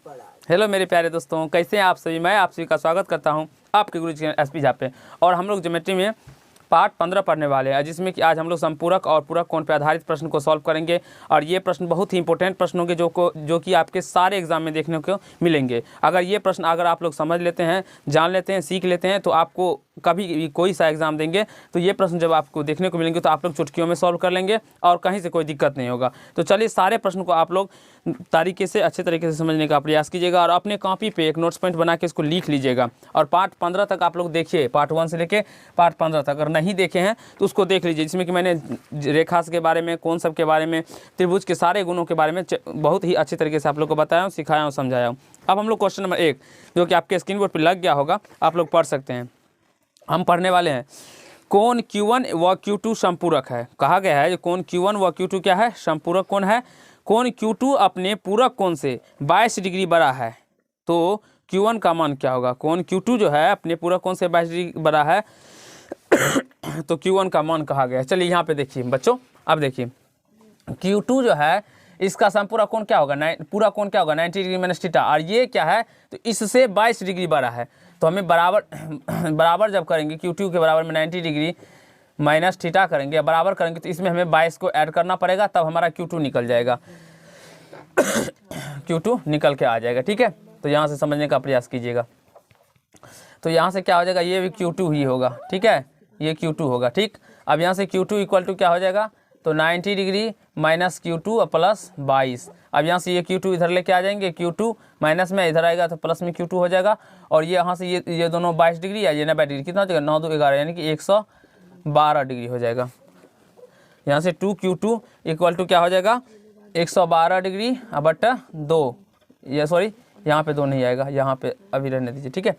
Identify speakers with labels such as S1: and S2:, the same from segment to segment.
S1: Hello मेरे प्यारे दोस्तों, कैसे हैं आप सभी। मैं आप सभी का स्वागत करता हूं आपके गुरु जी एसपी झा पे। और हम लोग ज्योमेट्री में पार्ट 15 पढ़ने वाले हैं, जिसमें कि आज हम लोग संपूरक और पूरक कोण पर आधारित प्रश्न को सॉल्व करेंगे। और ये प्रश्न बहुत ही इंपॉर्टेंट प्रश्न होंगे जो कि आपके सारे एग्जाम में देखने को मिलेंगे। अगर ये प्रश्न अगर आप लोग समझ लेते हैं, जान लेते हैं, सीख लेते हैं, तो आपको कभी भी कोई सा एग्जाम देंगे तो ये प्रश्न जब आपको देखने को मिलेंगे तो आप लोग चुटकियों में सॉल्व कर लेंगे और कहीं से कोई दिक्कत नहीं होगा। तो चलिए सारे प्रश्न को आप लोग तरीके से अच्छे तरीके से समझने का प्रयास कीजिएगा और अपने कॉपी पे एक नोट्स पॉइंट बना के इसको लिख लीजिएगा। और पार्ट 15 तक आप लोग देखिए, पार्ट 1 से लेके पार्ट 15 तक अगर नहीं देखे हैं तो उसको देख लीजिए, जिसमें कि मैंने रेखास के बारे में, कोण सब के बारे में, त्रिभुज के सारे गुणों के बारे में बहुत ही अच्छे तरीके से आप लोग को बताया हूँ, सिखाया हूँ, समझाया हूँ। अब हम लोग क्वेश्चन नंबर 1 जो कि आपके स्क्रीन बोर्ड पर लग गया होगा, आप लोग पढ़ सकते हैं। हम पढ़ने वाले हैं कोण Q1 व Q2 संपूरक है। कहा गया है कोण Q1 व Q2 क्या है, संपूरक कोण है। कोण Q2 अपने पूरक कोण से 22 डिग्री बड़ा है, तो Q1 का मान क्या होगा। कोण Q2 जो है अपने पूरक कोण से 22 डिग्री बड़ा है तो Q1 का मान कहा गया है। चलिए यहाँ पे देखिए बच्चों, अब देखिए Q2 जो है इसका संपूरक कोण क्या होगा, पूरा कोण क्या होगा 90 डिग्री माइनस थीटा। और ये क्या है, तो इससे 22 डिग्री बड़ा है। तो हमें बराबर जब करेंगे Q2 के बराबर में 90 डिग्री माइनस थीटा करेंगे या बराबर करेंगे तो इसमें हमें 22 को ऐड करना पड़ेगा, तब हमारा Q2 निकल जाएगा Q2 निकल के आ जाएगा। ठीक है, तो यहाँ से समझने का प्रयास कीजिएगा। तो यहाँ से क्या हो जाएगा, ये भी Q2 ही होगा। ठीक है, ये Q2 होगा। ठीक, अब यहाँ से Q2 इक्वल टू क्या हो जाएगा, तो 90 डिग्री माइनस Q2 और प्लस 22। अब यहाँ से ये Q2 इधर लेके आ जाएंगे, Q2 माइनस में इधर आएगा तो प्लस में Q2 हो जाएगा। और ये यहाँ से ये दोनों 22 डिग्री या ये 90 डिग्री कितना हो जाएगा, 9 2 11 यानी कि 112 डिग्री हो जाएगा। यहाँ से 2Q2 इक्वल टू क्या हो जाएगा, 112 डिग्री बट 2, ये सॉरी यहाँ पे 2 नहीं आएगा, यहाँ पे अभी रहने दीजिए। ठीक है,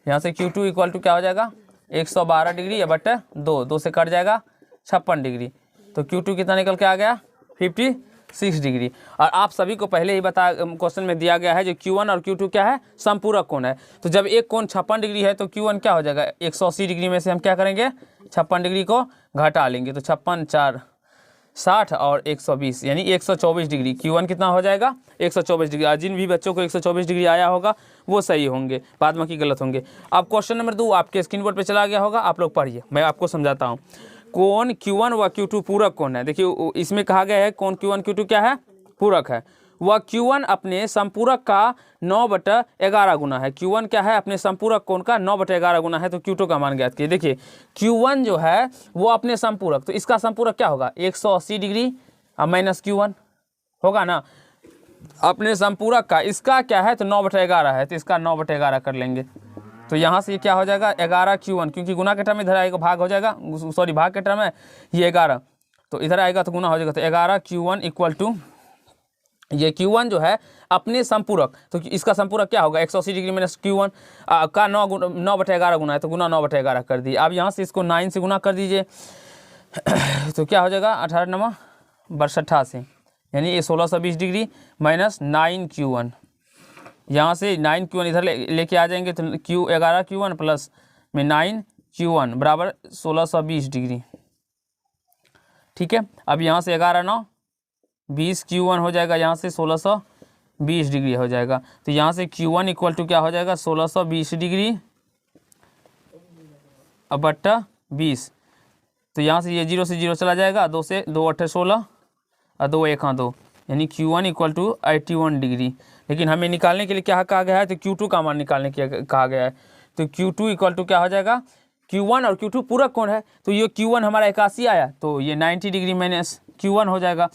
S1: यहाँ से Q2 इक्वल टू क्या हो जाएगा, 112 डिग्री या बट 2 से कट जाएगा 56 डिग्री। तो Q2 कितना निकल के आ गया, 56 डिग्री। और आप सभी को पहले ही क्वेश्चन में दिया गया है जो Q1 और Q2 क्या है, संपूरक कोण है। तो जब एक कोण 56 डिग्री है तो Q1 क्या हो जाएगा, 180 डिग्री में से हम क्या करेंगे, 56 डिग्री को घटा लेंगे। तो 56 4 60 और 120 यानी 124 डिग्री। Q1 कितना हो जाएगा, 124 डिग्री। और जिन भी बच्चों को 124 डिग्री आया होगा वो सही होंगे, बाद में की गलत होंगे। अब क्वेश्चन नंबर 2 आपके स्क्रीन बोर्ड पे चला गया होगा, आप लोग पढ़िए, मैं आपको समझाता हूँ। कोण Q1 व Q2 पूरक कोण है। देखिए इसमें कहा गया है कोण Q1 Q2 क्या है, पूरक है। वह Q1 अपने संपूरक का 9/11 गुना है। Q1 क्या है, अपने संपूरक कोण का 9/11 गुना है। तो Q2 का मान ज्ञात कीजिए। देखिए Q1 जो है वो अपने संपूरक, तो इसका संपूरक क्या होगा, 180 डिग्री माइनस Q1 होगा ना। अपने संपूरक का इसका क्या है, तो 9/11 है, तो इसका 9/11 कर लेंगे। तो यहाँ से ये क्या हो जाएगा, 11 Q1, क्योंकि गुना के टर्म इधर आएगा, भाग हो जाएगा, सॉरी भाग के टर्म है ये 11, तो इधर आएगा तो गुना हो जाएगा। तो 11 Q1 इक्वल टू ये Q1 जो है अपने संपूरक, तो इसका संपूरक क्या होगा, 180 डिग्री माइनस Q1 का 9/11 गुना है, तो गुना 9/11 कर दिए। अब यहाँ से इसको 9 से गुना कर दीजिए तो क्या हो जाएगा, 18 9 88 यानी ये 1620 डिग्री माइनस 9 Q1। यहाँ से 9 Q1 इधर लेके आ जाएंगे तो 11 Q1 प्लस में 9 Q1 बराबर 1620 डिग्री। ठीक है, अब यहाँ से 11 9 20 Q1 हो जाएगा, यहाँ से 1620 डिग्री हो जाएगा। तो यहाँ से Q1 इक्वल टू क्या हो जाएगा, 1620 डिग्री बट्टा 20। तो यहाँ से ये 0 से 0 चला जाएगा, 2 से 2 8 16 और 2 1 2 यानी Q1 इक्वल टू 81 डिग्री। लेकिन हमें निकालने के लिए क्या कहा गया है, तो Q2 का मान निकालने के कहा गया है। तो Q2 इक्वल टू क्या हो जाएगा, Q1 और Q2 पूरक कोण है, तो ये Q1 हमारा 81 आया, तो ये 90 डिग्री माइनस Q1 हो जाएगा,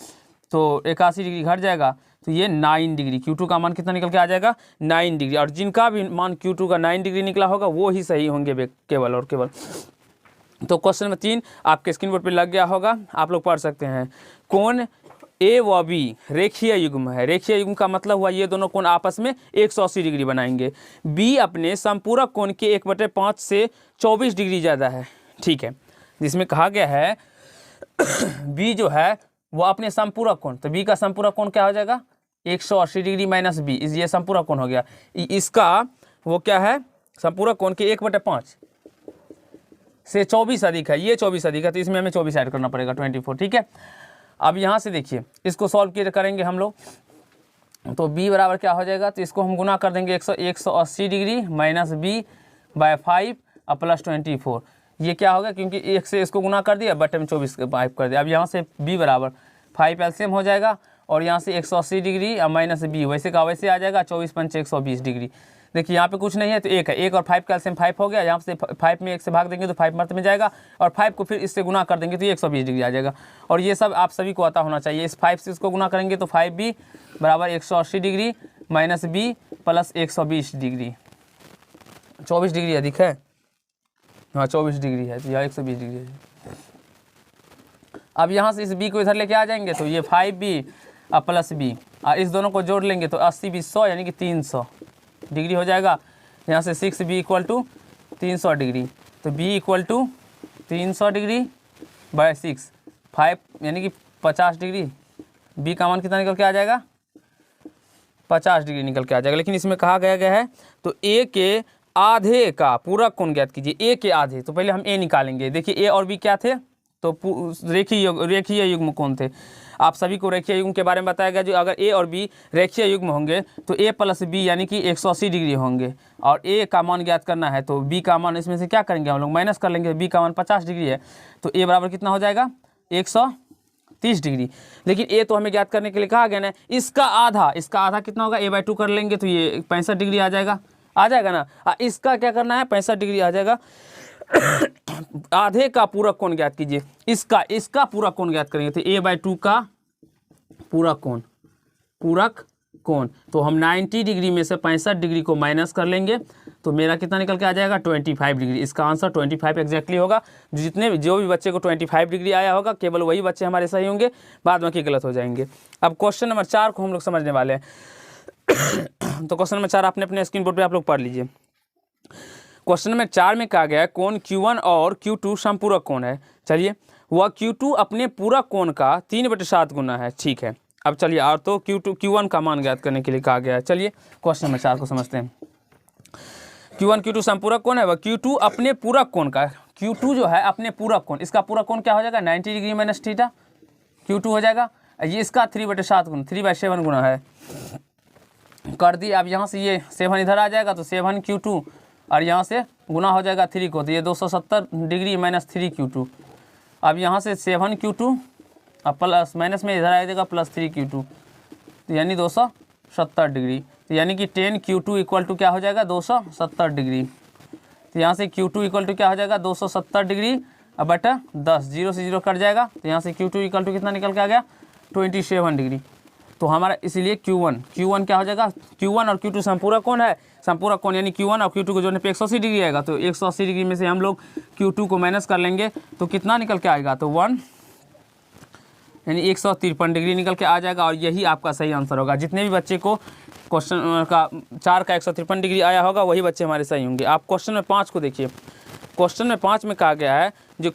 S1: तो 81 डिग्री घट जाएगा, तो ये 9 डिग्री। Q2 का मान कितना निकल के आ जाएगा, 9 डिग्री। और जिनका भी मान Q2 का 9 डिग्री निकला होगा वो ही सही होंगे केवल और केवल। तो क्वेश्चन नंबर 3 आपके स्क्रीन बोर्ड पर लग गया होगा, आप लोग पढ़ सकते हैं। कोण A व B रेखीय युग्म है। रेखीय युग्म का मतलब हुआ ये दोनों कोण आपस में 180 डिग्री बनाएंगे। B अपने संपूरक कोण के 1/5 से 24 डिग्री ज़्यादा है। ठीक है, जिसमें कहा गया है B जो है वो अपने संपूरक कोण, तो B का संपूरक कोण क्या हो जाएगा, 180 डिग्री माइनस B, ये संपूरक कोण हो गया। इसका वो क्या है, संपूरक कोण के 1/5 से 24 अधिक है, ये 24 अधिक है, तो इसमें हमें 24 ऐड करना पड़ेगा, 24। ठीक है, अब यहाँ से देखिए इसको सॉल्व करेंगे हम लोग। तो b बराबर क्या हो जाएगा, तो इसको हम गुना कर देंगे 180 डिग्री माइनस b बाय 5 और प्लस 24। ये क्या होगा, क्योंकि 1 से इसको गुना कर दिया, बटे में 24 के 5 कर दिया। अब यहाँ से b बराबर 5 एलसीएम हो जाएगा और यहाँ से 180 डिग्री और माइनस b वैसे का वैसे आ जाएगा 24 पंच 120 डिग्री। देखिए यहाँ पे कुछ नहीं है तो 1 है, 1 और 5 का एलसीएम 5 हो गया। यहाँ से 5 में 1 से भाग देंगे तो 5 मर्द में जाएगा और 5 को फिर इससे गुना कर देंगे तो 120 डिग्री आ जाएगा। और ये सब आप सभी को आता होना चाहिए। इस 5 से इसको गुना करेंगे तो 5b बराबर 180 degree minus b plus 120 degree. 24 degree अधिक है, हाँ 24 डिग्री है, तो यह 120 डिग्री है। अब यहाँ से इस b को इधर लेके आ जाएंगे तो ये 5b और प्लस b और इस दोनों को जोड़ लेंगे तो 80 20 100 यानी कि 300 डिग्री हो जाएगा। यहाँ से 6b इक्वल टू 300 डिग्री, तो b equal to 300 degree by 6 5 यानी कि 50 डिग्री। b का मान कितना निकल के आ जाएगा, 50 डिग्री निकल के आ जाएगा। लेकिन इसमें कहा गया है तो a के आधे का पूरक कोण ज्ञात कीजिए। a के आधे, तो पहले हम a निकालेंगे। देखिए a और b क्या थे, तो रेखीय युग्म कोण थे। आप सभी को रेखीय युग्म के बारे में बताया गया। जो अगर a और b रेखीय युग्म होंगे तो a प्लस b यानी कि 180 डिग्री होंगे और a का मान ज्ञात करना है तो b का मान इसमें से क्या करेंगे हम लोग, माइनस कर लेंगे। b का मान 50 डिग्री है तो a बराबर कितना हो जाएगा, 130 डिग्री। लेकिन a तो हमें ज्ञात करने के लिए कहा गया ना, इसका आधा कितना होगा, a/2 कर लेंगे तो ये 65 डिग्री आ जाएगा ना। इसका क्या करना है, 65 डिग्री आ जाएगा। आधे का पूरक कोण ज्ञात कीजिए। इसका पूरक कोण ज्ञात करेंगे तो a/2 का पूरक कोण तो हम 90 डिग्री में से 65 डिग्री को माइनस कर लेंगे तो मेरा कितना निकल के आ जाएगा, 25 डिग्री। इसका आंसर 25 एग्जैक्टली होगा। जो भी बच्चे को 25 डिग्री आया होगा केवल वही बच्चे हमारे सही होंगे, बाद बाकी गलत हो जाएंगे। अब क्वेश्चन नंबर 4 को हम लोग समझने वाले हैं। तो क्वेश्चन नंबर 4 आपने अपने स्क्रीन बोर्ड पे आप लोग पढ़ लीजिए। क्वेश्चन नंबर 4 में कहा गया है कोण Q1 और Q2 समपूरक कोण है। चलिए, वह Q2 अपने पूरक कोण का 3/7 गुना है। ठीक है, अब चलिए और तो Q1 का मान ज्ञात करने के लिए कहा गया है। चलिए क्वेश्चन नंबर 4 को समझते हैं। Q1 Q2 समपूरक कोण है, वह Q2 अपने पूरक कोण का, Q2 जो है अपने पूरक कोण, इसका पूरक कोण क्या हो जाएगा, 90 डिग्री माइनस थीटा Q2 हो जाएगा। ये इसका 3/7 गुना 3/7 गुना है कर दी। अब यहाँ से ये 7 इधर आ जाएगा तो 7 Q2 और यहाँ से गुना हो जाएगा 3 को, तो ये 270 डिग्री माइनस 3 Q2। अब यहाँ से 7 Q2 और प्लस माइनस में इधर आ जाएगा प्लस 3 Q2, तो यानी 270 डिग्री। तो यानी कि 10 Q2 इक्वल टू क्या हो जाएगा, 270 डिग्री। तो यहाँ से Q2 इक्वल टू क्या हो जाएगा, 270 डिग्री और बटा 10, 0 से 0 कट जाएगा। तो यहाँ से Q2 इक्वल टू कितना निकल के आ गया, 27 डिग्री। तो हमारा इसलिए Q1 क्या हो जाएगा, Q1 और Q2 समपूरक कोण है। समपूरक कोण यानी Q1 और Q2 को जोड़ने पे 180 डिग्री आएगा। तो 180 डिग्री में से हम लोग Q2 को माइनस कर लेंगे तो कितना निकल के आएगा, तो 1 यानी 153 डिग्री निकल के आ जाएगा। और यही आपका सही आंसर होगा। जितने भी बच्चे को क्वेश्चन का 4 का 153 डिग्री आया होगा वही बच्चे हमारे सही होंगे। आप क्वेश्चन में 5 को देखिए। क्वेश्चन में 5 में कहा गया है जो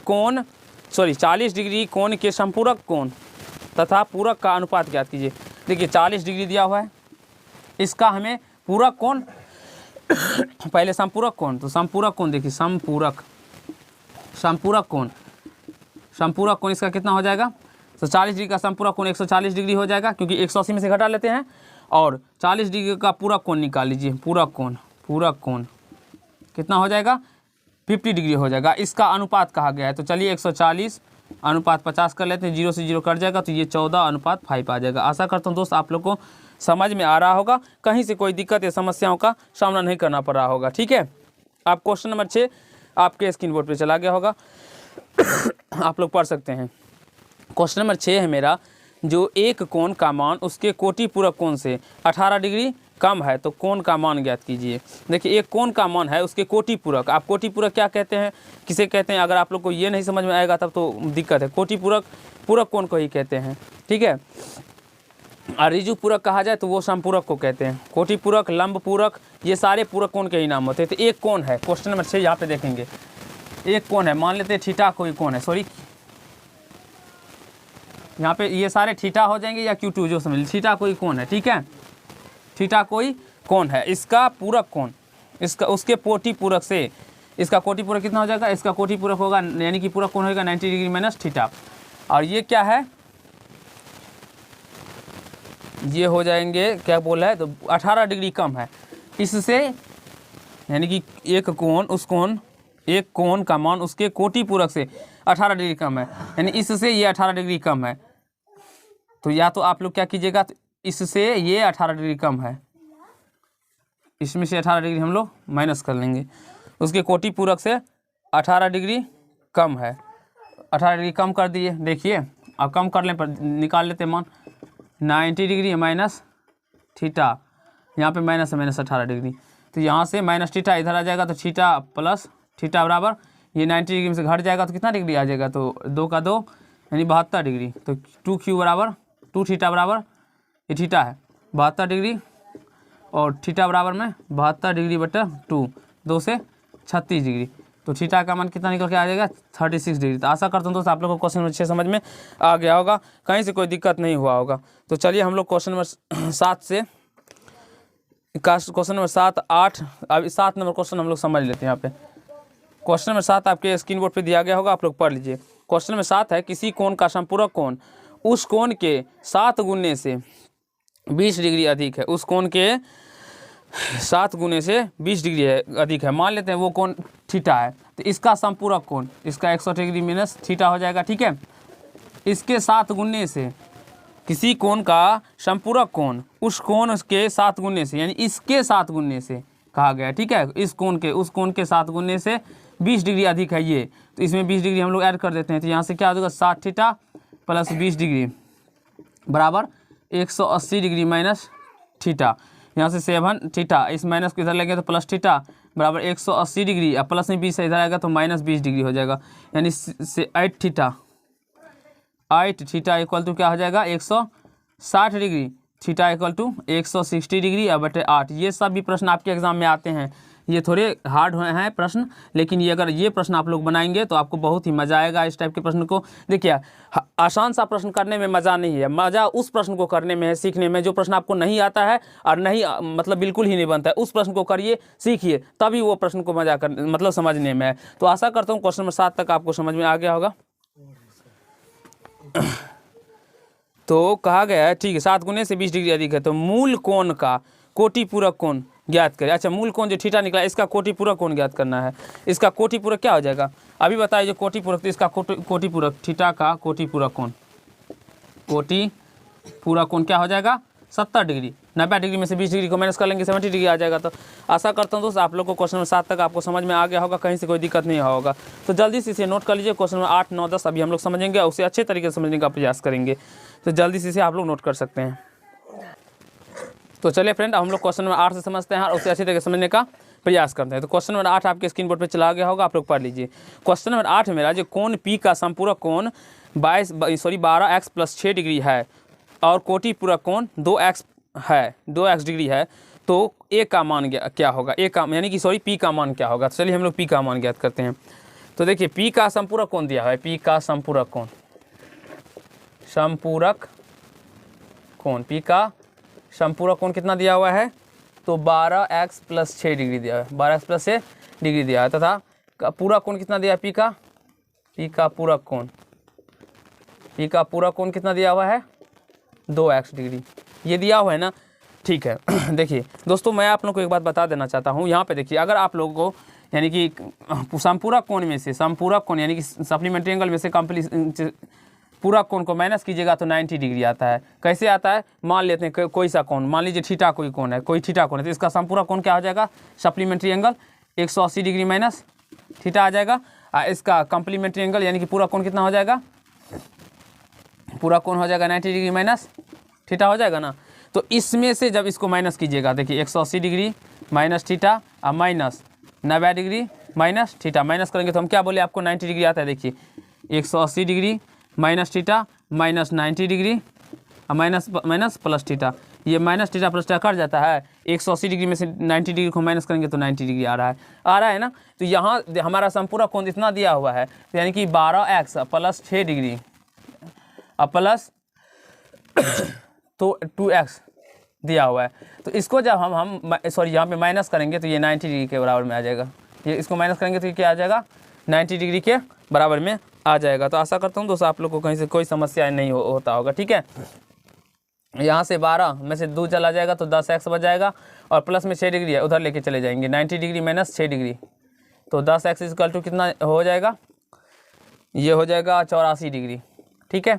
S1: 40 डिग्री कोण के समपूरक कोण तथा पूरक का अनुपात ज्ञात कीजिए। देखिए 40 डिग्री दिया हुआ है, इसका हमें पूरक कोण पहले समपूरक कोण, तो समपूरक कोण देखिए, समपूरक कोण इसका कितना हो जाएगा, तो 40 डिग्री का समपूरक कोण 140 डिग्री हो जाएगा क्योंकि 180 में से घटा लेते हैं। और 40 डिग्री का पूरक कोण निकाल लीजिए, पूरक कोण कितना हो जाएगा, 50 डिग्री हो जाएगा। इसका अनुपात कहा गया है तो चलिए 140 अनुपात 50 कर लेते हैं, 0 से 0 कट जाएगा तो ये 14:5 आ जाएगा। आशा करता हूँ दोस्त आप लोग को समझ में आ रहा होगा, कहीं से कोई दिक्कत या समस्याओं का सामना नहीं करना पड़ रहा होगा। ठीक है, आप क्वेश्चन नंबर 6 आपके स्क्रीन बोर्ड पे चला गया होगा, आप लोग पढ़ सकते हैं। क्वेश्चन नंबर 6 है मेरा, जो एक कोण का मान उसके कोटि पूरक कोण से 18 डिग्री कम है तो कोण का मान ज्ञात कीजिए। देखिए एक कोण का मान है उसके कोटि पूरक, आप कोटि पूरक क्या कहते हैं, किसे कहते हैं, अगर आप लोग को ये नहीं समझ में आएगा तब तो दिक्कत है। कोटि पूरक पूरक कोण को ही कहते हैं। ठीक है, और ऋजु पूरक कहा जाए तो वो समपूरक को कहते हैं। कोटि पूरक, लंब पूरक, ये सारे पूरक कोण के ही नाम होते हैं। तो एक कोण है, क्वेश्चन नंबर 6 यहाँ पे देखेंगे, एक कोण है, मान लेते हैं थीटा कोई कोण है, सॉरी यहाँ पे ये सारे थीटा हो जाएंगे या Q2 जो समझ, थीटा कोई कोण है। ठीक है, थीटा कोई कोण है, इसका पूरक कोण, इसका उसके कोटि पूरक से इसका कोटि पूरक कितना हो जाएगा, इसका कोटि पूरक होगा यानी कि पूरक कोण होगा 90 डिग्री माइनस थीटा। और ये क्या है, ये हो जाएंगे, क्या बोला है, तो 18 डिग्री कम है इससे, यानी कि एक कोण का मान उसके कोटि पूरक से 18 डिग्री कम है, यानी इससे ये 18 डिग्री कम है। तो या तो आप लोग क्या कीजिएगा, तो इससे ये 18 डिग्री कम है, इसमें से 18 डिग्री हम लोग माइनस कर लेंगे, उसके कोटि पूरक से 18 डिग्री कम है, 18 डिग्री कम कर दिए। देखिए अब कम कर लें पर निकाल लेते मान, 90 डिग्री माइनस थीटा, यहाँ पे माइनस है माइनस 18 डिग्री, तो यहाँ से माइनस थीटा इधर आ जाएगा, तो थीटा प्लस थीटा बराबर ये 90 डिग्री में से घट जाएगा तो कितना डिग्री आ जाएगा, तो 2 का 2 यानी 72 डिग्री। तो 2q बराबर 2 थीटा बराबर ये थीटा है 72 डिग्री, और थीटा बराबर में 72 डिग्री बटा 2, 2 से 36 डिग्री, तो थीटा का मान कितना निकल के आ जाएगा 36 डिग्री। तो आशा करता हूँ दोस्तों आप लोगों को क्वेश्चन अच्छे समझ में आ गया होगा, कहीं से कोई दिक्कत नहीं हुआ होगा। तो चलिए हम लोग क्वेश्चन नंबर 7 से क्वेश्चन नंबर 7, 8, अब 7 नंबर क्वेश्चन हम लोग समझ लेते हैं। यहाँ पे क्वेश्चन नंबर 7 आपके स्क्रीन बोर्ड पे दिया गया होगा, आप लोग पढ़ लीजिए। क्वेश्चन नंबर 7 है, किसी कोण का संपूरक कोण उस कोण के 7 गुने से 20 डिग्री अधिक है, उस कोण के 7 गुने से 20 डिग्री है अधिक है, मान लेते हैं वो कोण थीटा है, तो इसका संपूरक कोण, इसका 180 डिग्री माइनस थीटा हो जाएगा, ठीक है। इसके 7 गुने से, किसी कोण का संपूरक कोण उस कोण के 7 गुने से, यानी इसके 7 गुने से कहा गया, ठीक है, इस कोण के उस कोण के 7 गुने से 20 डिग्री अधिक है ये, तो इसमें 20 डिग्री हम लोग ऐड कर देते हैं, तो यहाँ से क्या हो जाएगा 60 थीटा प्लस 20 डिग्री बराबर 180 डिग्री माइनस थीटा, यहाँ से 7 थीटा, इस माइनस को इधर लेंगे तो प्लस थीटा बराबर 180 डिग्री, अब प्लस में 20 इधर आएगा तो माइनस 20 डिग्री हो जाएगा, यानी 8 थीटा इक्वल टू क्या हो जाएगा 160 degree, theta equal to 160 degree अब बटे 8। ये सब भी प्रश्न आपके एग्जाम में आते हैं, ये थोड़े हार्ड हैं प्रश्न, लेकिन ये अगर ये प्रश्न आप लोग बनाएंगे तो आपको बहुत ही मज़ा आएगा इस टाइप के प्रश्न को। देखिए आसान सा प्रश्न करने में मज़ा नहीं है, मज़ा उस प्रश्न को करने में है, सीखने में। जो प्रश्न आपको नहीं आता है और नहीं मतलब बिल्कुल ही नहीं बनता है, उस प्रश्न को करिए, सीखिए, तभी वो प्रश्न को मज़ा कर मतलब समझने में है। तो आशा करता हूँ क्वेश्चन नंबर 7 तक आपको समझ में आ गया होगा। तो कहा गया है, ठीक है, 7 गुने से 20 डिग्री अधिक है, तो मूल कोण का कोटि पूरक कोण ज्ञात करें। अच्छा, मूल कोण जो थीटा निकला इसका कोटि पूरक कोण ज्ञात करना है। इसका कोटि पूरक क्या हो जाएगा अभी बताइए, जो कोटि पूरक, तो इसका कोटि पूरक थीटा का कोटि पूरक कोण, कोटि पूरक कोण क्या हो जाएगा 70 डिग्री, 90 डिग्री में से 20 डिग्री को माइनस कर लेंगे 70 डिग्री आ जाएगा। तो आशा करता हूँ दोस्तों आप लोग को क्वेश्चन नंबर 7 तक आपको समझ में आ गया होगा, कहीं से कोई दिक्कत नहीं होगा। तो जल्दी से इसे नोट कर लीजिए, क्वेश्चन नंबर 8, 9, 10 अभी हम लोग समझेंगे, उसे अच्छे तरीके से समझने का प्रयास करेंगे। तो जल्दी से इसे आप लोग नोट कर सकते हैं। तो चलिए फ्रेंड, हम लोग क्वेश्चन नंबर 8 से समझते हैं और उसे अच्छी तरीके से समझने का प्रयास करते हैं। तो क्वेश्चन नंबर 8 आपके स्क्रीन बोर्ड पर चला गया होगा, आप लोग पढ़ लीजिए। क्वेश्चन नंबर 8 मेरा जो कोण पी का संपूरक कोण 12x + 6 डिग्री है और कोटि पूरक कोण 2x है, 2x डिग्री है, तो ए का मान क्या होगा, ए का यानी कि पी का मान क्या होगा। तो चलिए हम लोग पी का मान ज्ञात करते हैं। तो देखिए पी का संपूरक कोण दिया है, पी का संपूरक कोण, संपूरक कोण, पी का संपूरक कोण कितना दिया हुआ है, तो 12x + 6 डिग्री दिया है, 12x + 6 डिग्री दिया है, तथा पूरक कोण कितना दिया है, पी का पूरक कोण, पी का पूरक कोण कितना दिया हुआ है 2x डिग्री, ये दिया हुआ है ना, ठीक है। देखिए दोस्तों, मैं आप लोगों को एक बात बता देना चाहता हूँ, यहाँ पे देखिए, अगर आप लोगों को यानी कि संपूरक कोण में से, संपूरक कोण यानी कि सप्लीमेंट्री एंगल में से पूरक कोण को माइनस कीजिएगा तो 90 डिग्री आता है। कैसे आता है, मान लेते हैं कोई सा कोण, मान लीजिए थीटा कोई कोण है, कोई थीटा कोण है, तो इसका संपूरक कोण क्या हो जाएगा, supplementary angle 180 degree minus theta आ जाएगा। इसका कम्प्लीमेंट्री एंगल यानी कि पूरा कोण कितना हो जाएगा, पूरा कोण हो जाएगा 90 डिग्री माइनस थीटा हो जाएगा ना। तो इसमें से जब इसको माइनस कीजिएगा, देखिए 180 डिग्री माइनस थीटा और minus 90 degree minus theta, minus करेंगे तो हम क्या बोले आपको 90 डिग्री आता है। देखिए 180 degree minus theta minus 90 degree और माइनस प्लस थीटा, ये minus theta plus theta cut जाता है, 180 डिग्री में से 90 डिग्री को माइनस करेंगे तो 90 डिग्री आ रहा है ना। तो यहाँ हमारा संपूरक कोण इतना दिया हुआ है, तो यानी कि 12x + 6 डिग्री और प्लस तो 2x दिया हुआ है। तो इसको जब हम यहाँ पे माइनस करेंगे तो ये 90 डिग्री के बराबर में आ जाएगा, ये इसको माइनस करेंगे तो ये क्या आ जाएगा 90 डिग्री के बराबर में आ जाएगा। तो आशा करता हूँ दोस्तों आप लोग को कहीं से कोई समस्या नहीं होता होगा, ठीक है। यहाँ से 12 में से 2 चला जाएगा तो 10x बच जाएगा, और प्लस में 6 डिग्री है उधर लेके चले जाएंगे, 90 डिग्री माइनस 6 डिग्री, तो 10x इक्वल टू कितना हो जाएगा, ये हो जाएगा 84 डिग्री। ठीक है,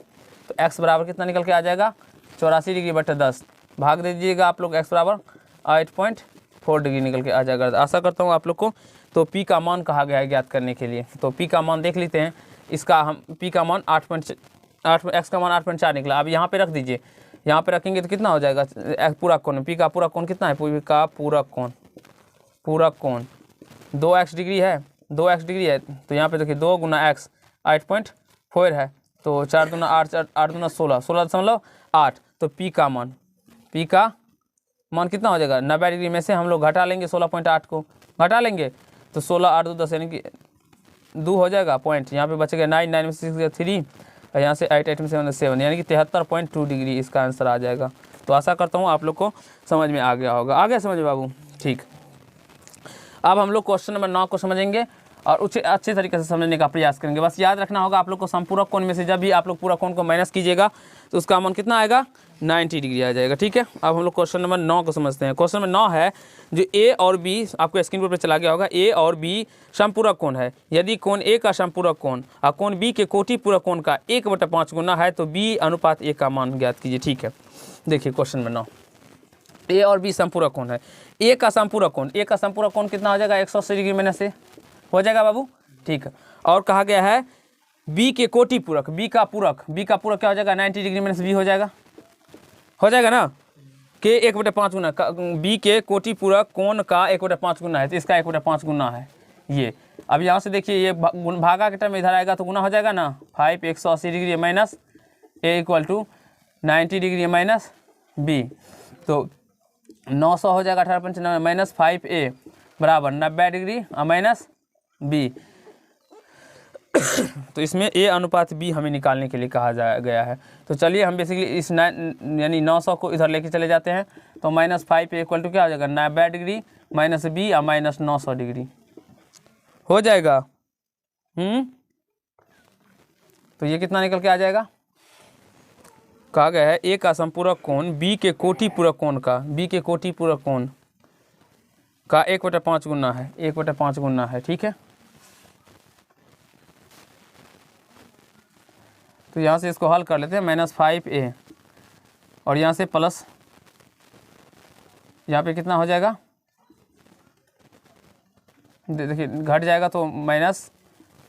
S1: तो x बराबर कितना निकल के आ जाएगा, 84 डिग्री बटे 10, भाग दे दीजिएगा आप लोग, x बराबर 8.4 डिग्री निकल के आ जाएगा। आशा करता हूँ आप लोग को तो p का मान कहा गया है ज्ञात करने के लिए, तो p का मान देख लेते हैं। इसका हम p का मान 8.8, x का मान 8.4 निकला। अब यहाँ पे रख दीजिए, यहाँ पे रखेंगे तो कितना हो जाएगा, पूरा कोण, p का पूरा कोण कितना है, p का पूरा कोण 2x डिग्री है, 2x डिग्री है, तो यहाँ पे देखिए 2 गुना x 8.4 है, तो 4 दूना 8, 8 दूना 16, 16.8, तो p का मान कितना हो जाएगा, 90 डिग्री में से हम लोग घटा लेंगे 16.8 को, घटा लेंगे तो 16 8 2 10 यानी कि 2 हो जाएगा पॉइंट, यहाँ पे बचेगा 9, 9 में से 6 3, और यहाँ से 8, 8 में से 7 यानी कि 73.2 डिग्री इसका आंसर आ जाएगा। तो आशा करता हूँ आप लोग को समझ में आ गया होगा। आ गया समझ में बाबू? ठीक, अब हम लोग क्वेश्चन नंबर 9 को समझेंगे और उसे अच्छे तरीके से समझने का प्रयास करेंगे। बस याद रखना होगा आप लोग को, संपूरक कोण में से जब भी आप लोग पूरा कोण को माइनस कीजिएगा तो उसका मान कितना आएगा, 90 डिग्री आ जाएगा। ठीक है, अब हम लोग क्वेश्चन नंबर 9 को समझते हैं। क्वेश्चन नंबर 9 है, जो ए और बी, आपको स्क्रीन पर चला गया होगा, ए और बी संपूरक कोण है। यदि कोण ए का संपूरक कोण और कोण बी के कोटि पूरक कोण का 1/5 गुना है तो बी अनुपात ए का मान ज्ञात कीजिए। ठीक है, देखिए क्वेश्चन नंबर 9, ए और बी संपूरक कोण है। ए का संपूरक कोण कितना हो जाएगा, 180 डिग्री माइनस ए हो जाएगा बाबू। ठीक है, और कहा गया है बी के कोटि पूरक, बी का पूरक क्या हो जाएगा, 90 डिग्री माइनस बी हो जाएगा ना, के 1/5 गुना, बी के कोटि पूरक कोण का 1/5 गुना है, तो इसका 1/5 गुना है ये। अब यहाँ से देखिए ये भागा के टर्म इधर आएगा तो गुना हो जाएगा ना, 5 180 degree minus a equal to 90 degree minus b, तो 900 हो जाएगा, 18 माइनस 5a बराबर 90 डिग्री माइनस बी। तो इसमें a अनुपात b हमें निकालने के लिए कहा गया है। तो चलिए हम बेसिकली इस यानी 900 को इधर लेके चले जाते हैं, तो माइनस 5a इक्वल टू क्या हो जाएगा, 90 डिग्री माइनस b और माइनस 900 डिग्री हो जाएगा। तो ये कितना निकल के आ जाएगा, कहा गया है ए का संपूरक कोण बी के कोटि पूरक कोण का, बी के कोटि पूरक कोण का 1/5 गुना है, 1/5 गुना है। ठीक है, तो यहाँ से इसको हल कर लेते हैं, माइनस 5a और यहाँ से प्लस, यहाँ पे कितना हो जाएगा, देखिए घट जाएगा तो माइनस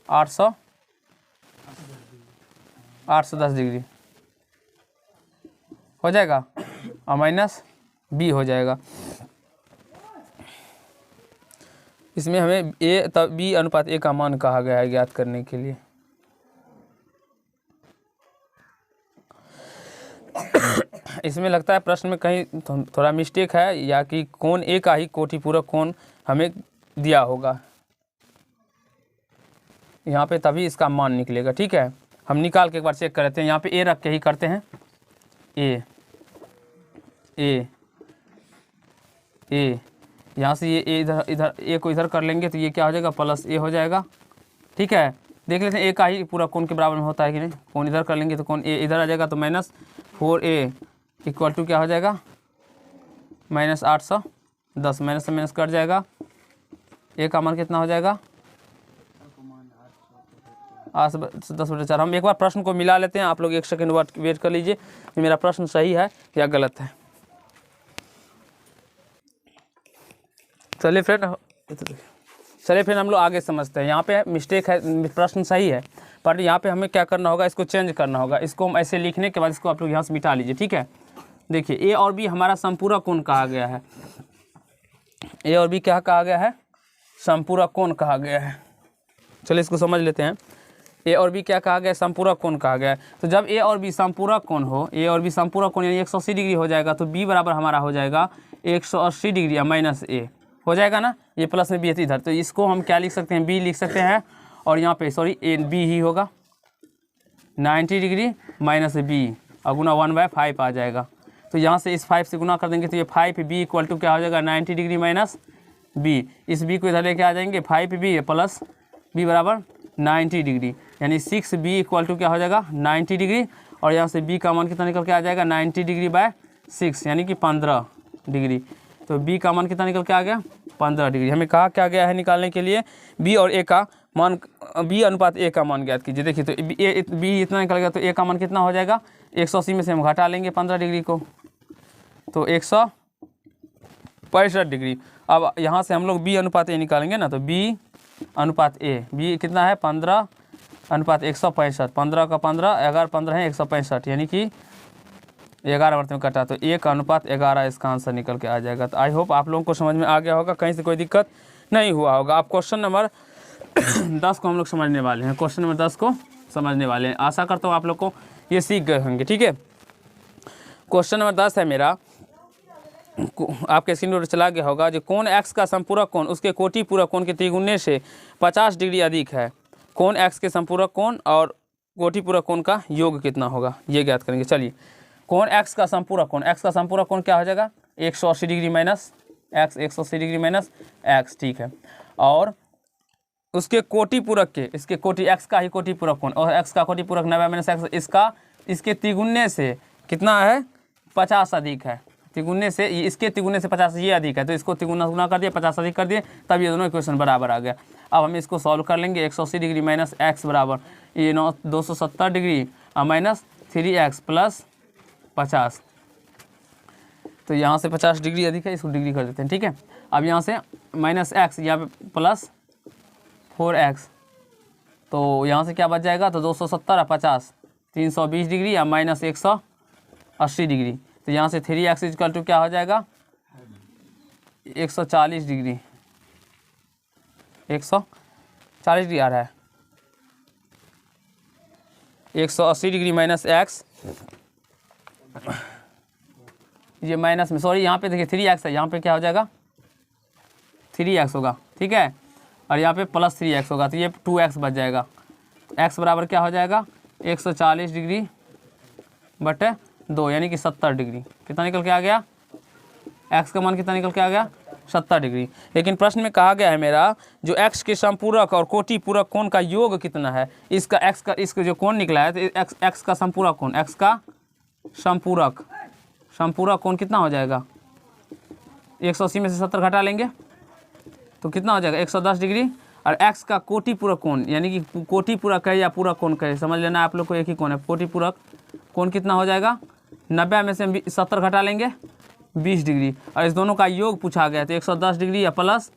S1: 810 डिग्री हो जाएगा और माइनस बी हो जाएगा। इसमें हमें ए तब बी अनुपात ए का मान कहा गया है ज्ञात करने के लिए। इसमें लगता है प्रश्न में कहीं थोड़ा मिस्टेक है, या कि कोण ए का ही कोटि पूरक कोण हमें दिया होगा यहाँ पे, तभी इसका मान निकलेगा। ठीक है, हम निकाल के एक बार चेक कर लेते हैं, यहाँ पे ए रख के ही करते हैं, ए यहाँ से ये ए इधर ए को इधर कर लेंगे तो ये क्या हो जाएगा, प्लस ए हो जाएगा। ठीक है, देख लेते हैं ए का ही पूरा कोण के बराबर में होता है कि नहीं, कोण इधर कर लेंगे तो कोण ए इधर आ जाएगा, तो माइनस 4a इक्वल टू क्या हो जाएगा, माइनस 810, माइनस से माइनस कट जाएगा, ए का मान कितना हो जाएगा, 8/10/4। हम एक बार प्रश्न को मिला लेते हैं, आप लोग 1 सेकंड वेट कर लीजिए कि मेरा प्रश्न सही है या गलत है। चलिए फ्रेंड हम लोग आगे समझते हैं। यहाँ पे मिस्टेक है, प्रश्न सही है पर यहाँ पे हमें क्या करना होगा, इसको चेंज करना होगा। इसको हम ऐसे लिखने के बाद इसको आप लोग यहाँ से मिटा लीजिए। ठीक है, देखिए ए और बी हमारा संपूरक कोण कहा गया है, ए और बी क्या कहा गया है, संपूरक कोण कहा गया है। चलिए इसको समझ लेते हैं, ए और बी क्या कहा गया है, संपूरक कोण कहा गया है। तो जब ए और बी संपूरक कोण हो, ए और बी संपूरक कोण यानी 180 डिग्री हो जाएगा, तो बी बराबर हमारा हो जाएगा 180 डिग्री माइनस ए हो जाएगा ना, ये प्लस में बी है इधर, तो इसको हम क्या लिख सकते हैं, बी लिख सकते हैं, और यहाँ पे सॉरी ए बी ही होगा, 90 डिग्री माइनस बी और गुना 1/5 आ जाएगा। तो यहाँ से इस 5 से गुना कर देंगे तो ये 5b इक्वल टू क्या हो जाएगा, 90 डिग्री माइनस बी। इस b को इधर लेके आ जाएंगे, 5b प्लस b बराबर 90 डिग्री, यानी 6b इक्वल टू क्या हो जाएगा, 90 डिग्री और यहाँ से बी का मान कितना निकल के आ जाएगा 90 डिग्री बाय 6 यानी कि 15 डिग्री। तो बी का मान कितना निकल के आ गया 15 डिग्री। हमें कहा क्या गया है निकालने के लिए बी और ए का मान, बी अनुपात ए का मान ज्ञात कीजिए। देखिए तो बी इतना निकल गया तो ए का मान कितना हो जाएगा 180 में से हम घटा लेंगे 15 डिग्री को तो 165 डिग्री। अब यहाँ से हम लोग बी अनुपात ए निकालेंगे ना, तो बी अनुपात ए, बी कितना है 15 अनुपात 165, 15 का 15, 11 15 है 165 यानी कि 11 वर्ष में कटा तो 1 अनुपात 11 इसका आंसर निकल के आ जाएगा। तो आई होप आप लोगों को समझ में आ गया होगा, कहीं से कोई दिक्कत नहीं हुआ होगा। आप क्वेश्चन नंबर 10 को हम लोग समझने वाले हैं, क्वेश्चन नंबर 10 को समझने वाले हैं। आशा करता हूँ आप लोग को ये सीख गए होंगे। ठीक है, क्वेश्चन नंबर 10 है मेरा, आपके स्क्रीन पर चला गया होगा। जो कोण एक्स का संपूरक कोण उसके कोटि पूरक कोण के त्रिगुण्य से 50 डिग्री अधिक है, कोण एक्स के संपूरक कोण और कोटि पूरक कोण का योग कितना होगा, ये ज्ञात करेंगे। चलिए, कोण एक्स का संपूरक कोण, एक्स का संपूरक कोण क्या हो जाएगा 180 degree minus x, 180 degree minus x, ठीक है। और उसके कोटि पूरक के, इसके कोटि एक्स का ही कोटि पूरक कोण और एक्स का कोटि पूरक 90 माइनस एक्स, इसका इसके त्रिगुण्य से कितना है 50 अधिक है, त्रिगुण्य से इसके त्रिगुण्य से 50 ये अधिक है, तो इसको त्रिगुणा गुना कर दिए 50 अधिक कर दिए, तब ये दोनों इक्वेशन बराबर आ गया। अब हम इसको सॉल्व कर लेंगे। 180 डिग्री माइनस एक्स बराबर ये 270 डिग्री माइनस 3x प्लस 50, तो यहाँ से 50 डिग्री अधिक है, इसको डिग्री कर देते हैं। ठीक है, अब यहाँ से माइनस एक्स यहाँ पे प्लस 4x, तो यहाँ से क्या बच जाएगा, तो 270 और 50 320 डिग्री या माइनस 180 डिग्री, तो यहाँ से 3x इक्वल टू क्या हो जाएगा 140 डिग्री, 140 डिग्री आ रहा है, 180 डिग्री माइनस एक्स, ये माइनस में सॉरी यहाँ पे देखिए 3x है, यहाँ पे क्या हो जाएगा 3x होगा, ठीक है, और यहाँ पे प्लस 3x होगा, तो ये 2x बच जाएगा। x बराबर क्या हो जाएगा 140 डिग्री बटे 2 यानी कि 70 डिग्री, कितना निकल के आ गया, x का मान कितना निकल के आ गया 70 डिग्री। लेकिन प्रश्न में कहा गया है मेरा जो x के संपूरक और कोटि पूरक कोण का योग कितना है, इसका x का इसका जो कोण निकला है तो x का संपूरक कोण, x का संपूरक कोण कितना हो जाएगा 180 में से 70 घटा लेंगे तो कितना हो जाएगा 110 डिग्री, और x का कोटि पूरक कोण यानी कि कोटि पूरक कहे या पूरक कोण कहे समझ लेना आप लोग को, एक ही कोण है, कोटि पूरक कोण कितना हो जाएगा 90 में से 70 घटा लेंगे 20 डिग्री, और इस दोनों का योग पूछा गया तो 110 डिग्री या प्लस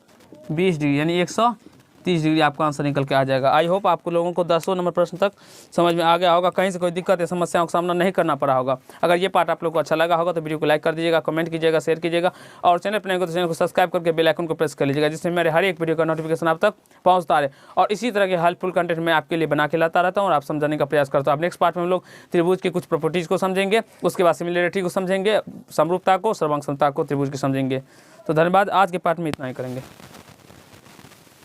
S1: 20 डिग्री यानी 130 डिग्री आपका आंसर निकल के आ जाएगा। आई होप आपको लोगों को 10 नंबर प्रश्न तक समझ में आ गया होगा, कहीं से कोई दिक्कत या समस्याओं का सामना नहीं करना पड़ा होगा। अगर ये पार्ट आप लोग को अच्छा लगा होगा तो वीडियो को लाइक कर दीजिएगा, कमेंट कीजिएगा, शेयर कीजिएगा, और चैनल पर नहीं हो तो चैनल को सब्सक्राइब करके बेल आइकन को प्रेस कर लीजिएगा, जिससे मेरे हर एक वीडियो का नोटिफिकेशन आप तक पहुँचता रहे। और इसी तरह के हेल्पफुल कंटेंट मैं आपके लिए बना के लाता रहता हूँ और आप समझाने का प्रयास करता हूँ। अब नेक्स्ट पार्ट में हम लोग त्रिभुज के कुछ प्रॉपर्टीज़ को समझेंगे, उसके बाद सिमिलरिटी को समझेंगे, समरूपता को, सर्वांग समता को, त्रिभुज की समझेंगे। तो धन्यवाद, आज के पार्ट में इतना ही करेंगे।